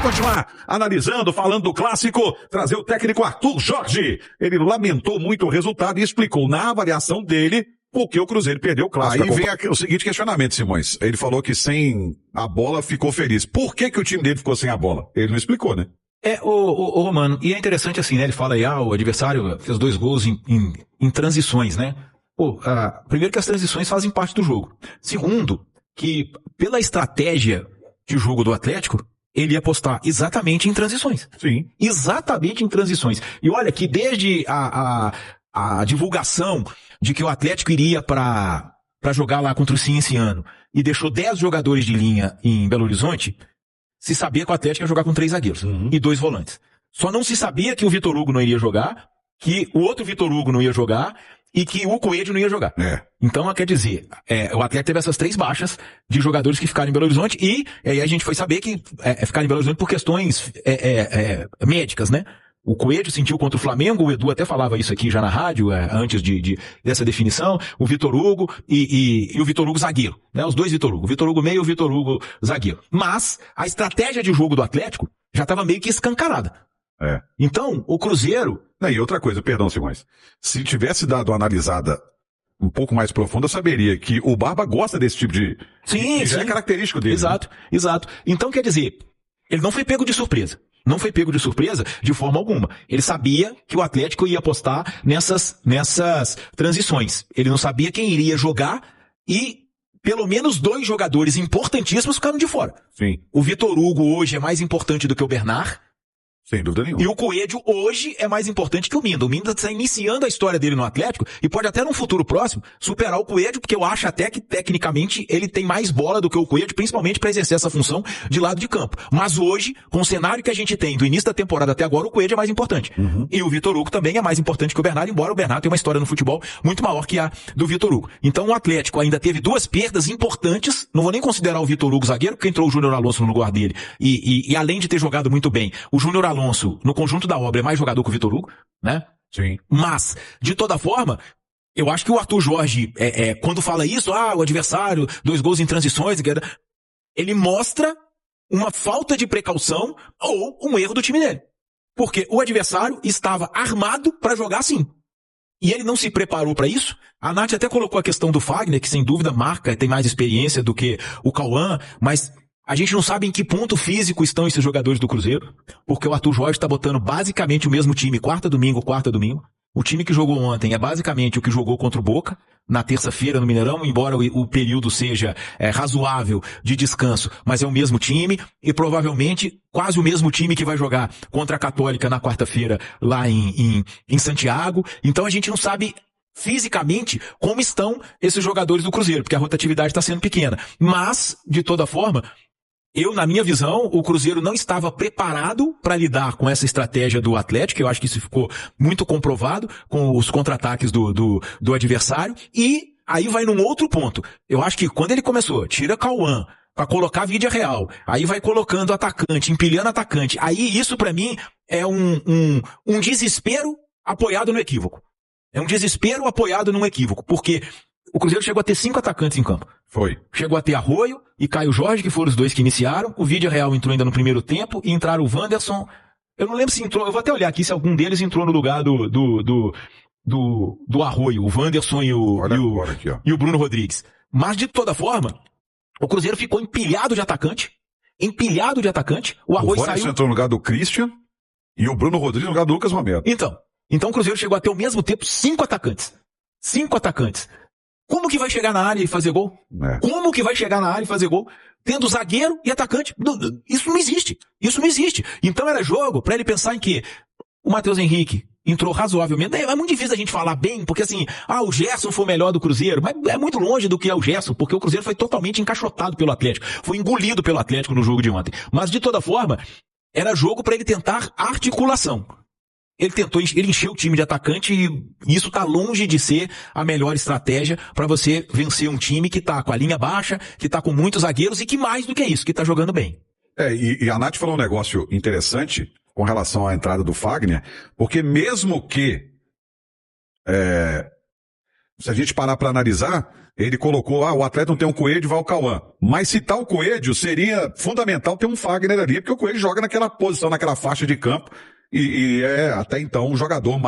continuar analisando, falando do clássico, trazer o técnico Arthur Jorge. Ele lamentou muito o resultado e explicou na avaliação dele por que o Cruzeiro perdeu o clássico. Aí vem o seguinte questionamento, Simões. Ele falou que sem a bola ficou feliz. Por que o time dele ficou sem a bola? Ele não explicou, né? O Romano, e é interessante assim, né? Ele fala aí, o adversário fez 2 gols em transições, né? Primeiro que as transições fazem parte do jogo. Segundo, que pela estratégia de jogo do Atlético, ele ia apostar exatamente em transições. Sim. Exatamente em transições. E olha que desde a divulgação de que o Atlético iria para jogar lá contra o Cienciano e deixou 10 jogadores de linha em Belo Horizonte, se sabia que o Atlético ia jogar com 3 zagueiros e 2 volantes. Só não se sabia que o Vitor Hugo não iria jogar, que o outro Vitor Hugo não ia jogar e que o Coelho não ia jogar. Então, quer dizer, o Atlético teve essas 3 baixas de jogadores que ficaram em Belo Horizonte e aí a gente foi saber que ficaram em Belo Horizonte por questões médicas, né? O Coelho sentiu contra o Flamengo, o Edu até falava isso aqui já na rádio, antes dessa definição, o Vitor Hugo e o Vitor Hugo zagueiro, né? Os 2 Vitor Hugo, o Vitor Hugo meio e o Vitor Hugo zagueiro. Mas a estratégia de jogo do Atlético já estava meio que escancarada. Então, o Cruzeiro... E outra coisa, perdão, Simões. Se tivesse dado uma analisada um pouco mais profunda, eu saberia que o Barba gosta desse tipo de... Sim. Já é característico dele. Exato. Então, quer dizer, ele não foi pego de surpresa. Não foi pego de surpresa de forma alguma. Ele sabia que o Atlético ia apostar nessas transições. Ele não sabia quem iria jogar e pelo menos 2 jogadores importantíssimos ficaram de fora. Sim. O Vitor Hugo hoje é mais importante do que o Bernard. Sem dúvida nenhuma. E o Coelho hoje é mais importante que o Minda. O Minda está iniciando a história dele no Atlético e pode até num futuro próximo superar o Coelho, porque eu acho até que tecnicamente ele tem mais bola do que o Coelho, principalmente para exercer essa função de lado de campo. Mas hoje, com o cenário que a gente tem do início da temporada até agora, o Coelho é mais importante. E o Vitor Hugo também é mais importante que o Bernardo, embora o Bernardo tenha uma história no futebol muito maior que a do Vitor Hugo. Então o Atlético ainda teve 2 perdas importantes, não vou nem considerar o Vitor Hugo zagueiro, porque entrou o Júnior Alonso no lugar dele. E além de ter jogado muito bem, o Júnior Alonso, no conjunto da obra, é mais jogador que o Vitor Hugo, né? Sim. Mas, de toda forma, eu acho que o Arthur Jorge, quando fala isso, o adversário, 2 gols em transições, ele mostra uma falta de precaução ou um erro do time dele. Porque o adversário estava armado para jogar assim. E ele não se preparou para isso. A Nath até colocou a questão do Fagner, que sem dúvida marca, tem mais experiência do que o Cauã, mas a gente não sabe em que ponto físico estão esses jogadores do Cruzeiro, porque o Arthur Jorge está botando basicamente o mesmo time, quarta domingo. O time que jogou ontem é basicamente o que jogou contra o Boca, na terça-feira no Mineirão, embora o período seja razoável de descanso, mas é o mesmo time, e provavelmente quase o mesmo time que vai jogar contra a Católica na quarta-feira lá em Santiago. Então a gente não sabe fisicamente como estão esses jogadores do Cruzeiro, porque a rotatividade está sendo pequena. Mas, de toda forma, na minha visão, o Cruzeiro não estava preparado para lidar com essa estratégia do Atlético. Eu acho que isso ficou muito comprovado com os contra-ataques do adversário. E aí vai num outro ponto. Eu acho que quando ele começou, tira Cauã para colocar Vídea Real, aí vai colocando atacante, empilhando atacante. Aí isso para mim é um desespero apoiado no equívoco. É um desespero apoiado num equívoco, porque o Cruzeiro chegou a ter 5 atacantes em campo. Foi. Chegou a ter Arroio e Caio Jorge, que foram os 2 que iniciaram. O Vídea Real entrou ainda no primeiro tempo e entraram o Wanderson. Eu não lembro se entrou, eu vou até olhar aqui se algum deles entrou no lugar do Arroio, o Wanderson e o Bruno Rodrigues. Mas de toda forma, o Cruzeiro ficou empilhado de atacante. O Arroio saiu. Entrou no lugar do Christian e o Bruno Rodrigues no lugar do Lucas Romero. Então o Cruzeiro chegou a ter ao mesmo tempo 5 atacantes. 5 atacantes. Como que vai chegar na área e fazer gol? Como que vai chegar na área e fazer gol? Tendo zagueiro e atacante. Isso não existe. Então era jogo para ele pensar em que o Matheus Henrique entrou razoavelmente. É muito difícil a gente falar bem, porque assim, o Gerson foi o melhor do Cruzeiro, mas é muito longe do que é o Gerson, porque o Cruzeiro foi totalmente encaixotado pelo Atlético. Foi engolido pelo Atlético no jogo de ontem. Mas de toda forma, era jogo para ele tentar articulação. Ele encheu o time de atacante e isso tá longe de ser a melhor estratégia para você vencer um time que tá com a linha baixa, que tá com muitos zagueiros e que mais do que isso, que tá jogando bem. E a Nath falou um negócio interessante com relação à entrada do Fagner, porque mesmo que se a gente parar para analisar, Ele colocou, o Atlético não tem um Coelho, vai o Cauã. Mas se tal Coelho, seria fundamental ter um Fagner ali, porque o Coelho joga naquela posição, naquela faixa de campo, e é até então o jogador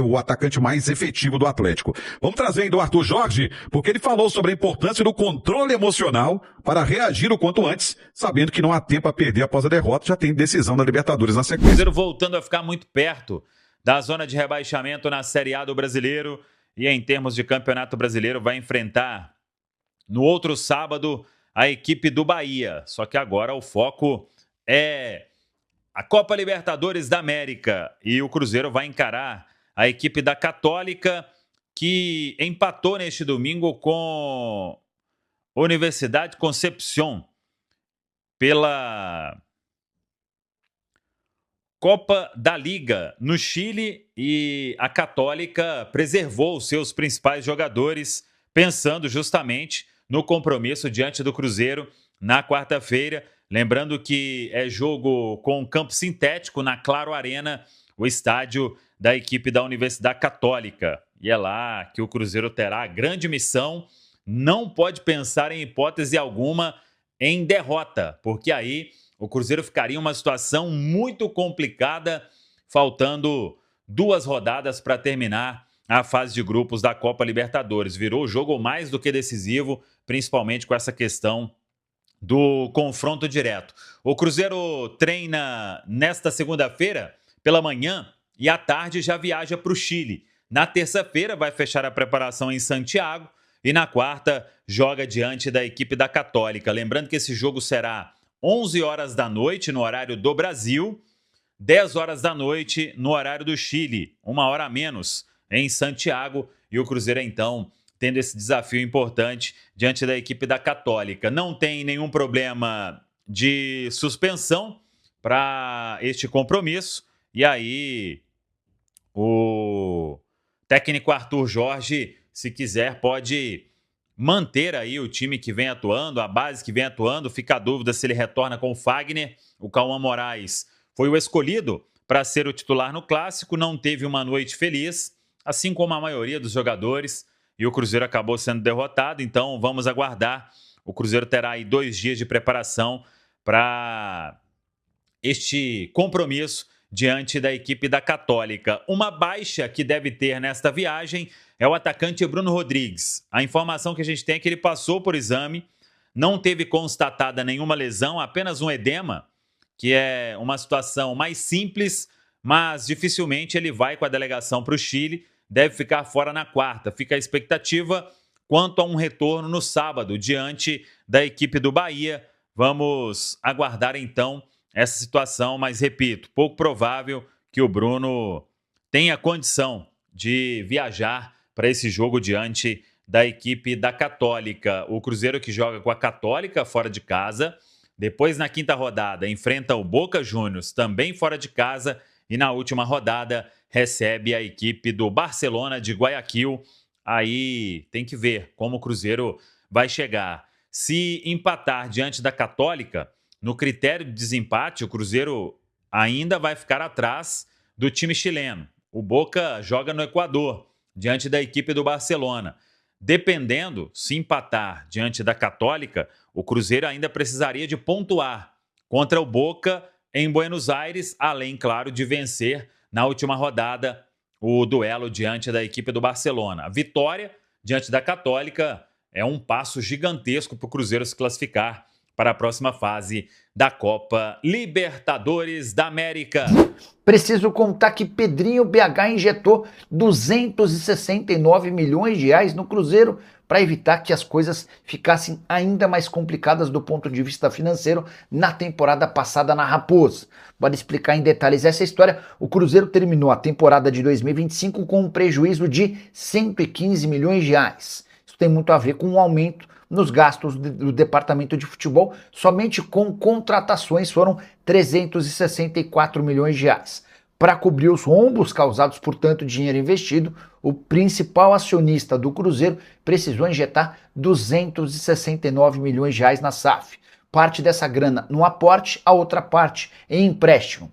o atacante mais efetivo do Atlético. Vamos trazer ainda o Arthur Jorge, porque ele falou sobre a importância do controle emocional para reagir o quanto antes, sabendo que não há tempo a perder após a derrota, já tem decisão da Libertadores na O sequência. Cruzeiro voltando a ficar muito perto da zona de rebaixamento na Série A do Brasileiro e em termos de Campeonato Brasileiro vai enfrentar no outro sábado a equipe do Bahia. Só que agora o foco é a Copa Libertadores da América e o Cruzeiro vai encarar a equipe da Católica que empatou neste domingo com a Universidade Concepción pela Copa da Liga no Chile e a Católica preservou os seus principais jogadores pensando justamente no compromisso diante do Cruzeiro na quarta-feira. Lembrando que é jogo com campo sintético na Claro Arena, o estádio da equipe da Universidade Católica. E é lá que o Cruzeiro terá a grande missão, não pode pensar em hipótese alguma em derrota, porque aí o Cruzeiro ficaria em uma situação muito complicada, faltando 2 rodadas para terminar a fase de grupos da Copa Libertadores. Virou o jogo mais do que decisivo, principalmente com essa questão do confronto direto. O Cruzeiro treina nesta segunda-feira pela manhã e à tarde já viaja para o Chile. Na terça-feira vai fechar a preparação em Santiago e na quarta joga diante da equipe da Católica. Lembrando que esse jogo será 11 horas da noite no horário do Brasil, 10 horas da noite no horário do Chile, 1 hora a menos em Santiago, e o Cruzeiro então tendo esse desafio importante diante da equipe da Católica. Não tem nenhum problema de suspensão para este compromisso, e aí o técnico Arthur Jorge, se quiser, pode manter aí o time que vem atuando, a base que vem atuando. Fica a dúvida se ele retorna com o Fagner. O Cauã Moraes foi o escolhido para ser o titular no Clássico, não teve uma noite feliz, assim como a maioria dos jogadores, e o Cruzeiro acabou sendo derrotado. Então vamos aguardar. O Cruzeiro terá aí 2 dias de preparação para este compromisso diante da equipe da Católica. Uma baixa que deve ter nesta viagem é o atacante Bruno Rodrigues. A informação que a gente tem é que ele passou por exame, não teve constatada nenhuma lesão, apenas um edema, que é uma situação mais simples, mas dificilmente ele vai com a delegação para o Chile, deve ficar fora na quarta. Fica a expectativa quanto a um retorno no sábado, diante da equipe do Bahia. Vamos aguardar então essa situação, mas repito, pouco provável que o Bruno tenha condição de viajar para esse jogo diante da equipe da Católica. O Cruzeiro que joga com a Católica fora de casa, depois na quinta rodada enfrenta o Boca Juniors também fora de casa e na última rodada recebe a equipe do Barcelona de Guayaquil. Aí tem que ver como o Cruzeiro vai chegar. Se empatar diante da Católica, no critério de desempate, o Cruzeiro ainda vai ficar atrás do time chileno. O Boca joga no Equador, diante da equipe do Barcelona. Dependendo, se empatar diante da Católica, o Cruzeiro ainda precisaria de pontuar contra o Boca em Buenos Aires, além, claro, de vencer na última rodada o duelo diante da equipe do Barcelona. A vitória diante da Católica é um passo gigantesco para o Cruzeiro se classificar para a próxima fase da Copa Libertadores da América. Preciso contar que Pedrinho BH injetou 269 milhões de reais no Cruzeiro para evitar que as coisas ficassem ainda mais complicadas do ponto de vista financeiro na temporada passada na Raposa. Para explicar em detalhes essa história, o Cruzeiro terminou a temporada de 2025 com um prejuízo de 115 milhões de reais. Isso tem muito a ver com um aumento nos gastos do departamento de futebol. Somente com contratações foram 364 milhões de reais. Para cobrir os rombos causados por tanto dinheiro investido, o principal acionista do Cruzeiro precisou injetar 269 milhões de reais na SAF. Parte dessa grana no aporte, a outra parte em empréstimo.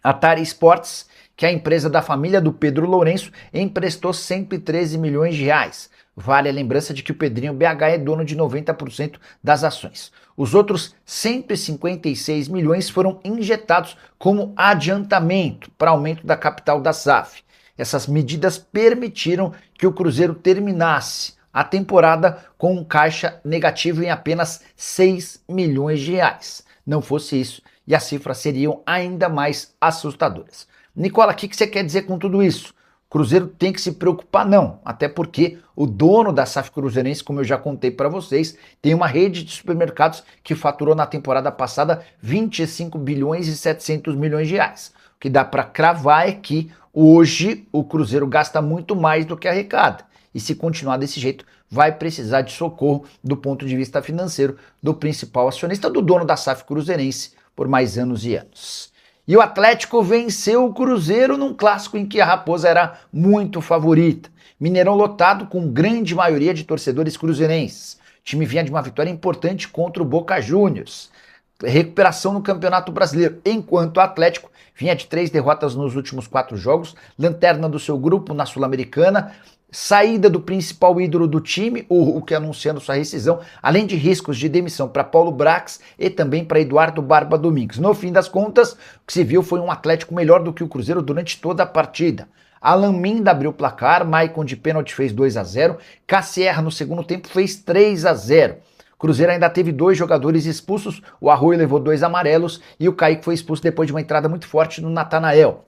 A Tari Sports, que a empresa da família do Pedro Lourenço emprestou 113 milhões de reais. Vale a lembrança de que o Pedrinho BH é dono de 90% das ações. Os outros 156 milhões foram injetados como adiantamento para aumento da capital da SAF. Essas medidas permitiram que o Cruzeiro terminasse a temporada com um caixa negativo em apenas 6 milhões de reais. Não fosse isso, e as cifras seriam ainda mais assustadoras. Nicola, o que você quer dizer com tudo isso? O Cruzeiro tem que se preocupar? Não, até porque o dono da SAF Cruzeirense, como eu já contei para vocês, tem uma rede de supermercados que faturou na temporada passada 25 bilhões e 700 milhões de reais. O que dá para cravar é que hoje o Cruzeiro gasta muito mais do que arrecada. E se continuar desse jeito, vai precisar de socorro do ponto de vista financeiro do principal acionista, do dono da SAF Cruzeirense, por mais anos e anos. E o Atlético venceu o Cruzeiro num clássico em que a Raposa era muito favorita. Mineirão lotado com grande maioria de torcedores cruzeirenses. O time vinha de uma vitória importante contra o Boca Juniors. Recuperação no Campeonato Brasileiro, enquanto o Atlético vinha de 3 derrotas nos últimos 4 jogos, lanterna do seu grupo na Sul-Americana, saída do principal ídolo do time, o Hulk anunciando sua rescisão, além de riscos de demissão para Paulo Brax e também para Eduardo Barba Domingues. No fim das contas, o que se viu foi um Atlético melhor do que o Cruzeiro durante toda a partida. Alan Minda abriu o placar, Maicon de pênalti fez 2-0, Cassierra no segundo tempo fez 3-0. O Cruzeiro ainda teve 2 jogadores expulsos, o Arroio levou 2 amarelos e o Kaique foi expulso depois de uma entrada muito forte no Natanael.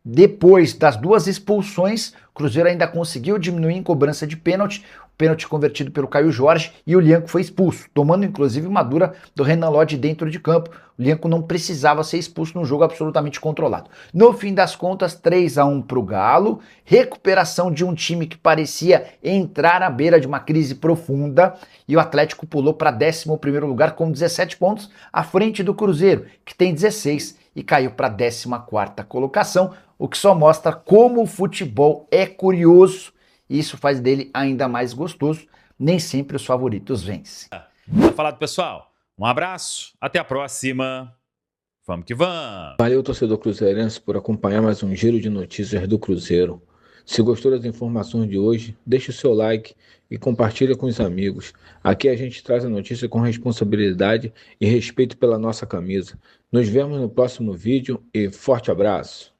Depois das 2 expulsões, o Cruzeiro ainda conseguiu diminuir em cobrança de pênalti, o pênalti convertido pelo Caio Jorge, e o Lianco foi expulso, tomando inclusive uma dura do Renan Lodge dentro de campo. O Lianco não precisava ser expulso num jogo absolutamente controlado. No fim das contas, 3-1 para o Galo, recuperação de um time que parecia entrar à beira de uma crise profunda, e o Atlético pulou para 11º lugar com 17 pontos, à frente do Cruzeiro, que tem 16 e caiu para a 14ª colocação, o que só mostra como o futebol é curioso e isso faz dele ainda mais gostoso. Nem sempre os favoritos vencem. Tá falado, pessoal. Um abraço, até a próxima. Vamos que vamos. Valeu, torcedor cruzeirense, por acompanhar mais um giro de notícias do Cruzeiro. Se gostou das informações de hoje, deixe o seu like e compartilhe com os amigos. Aqui a gente traz a notícia com responsabilidade e respeito pela nossa camisa. Nos vemos no próximo vídeo e forte abraço!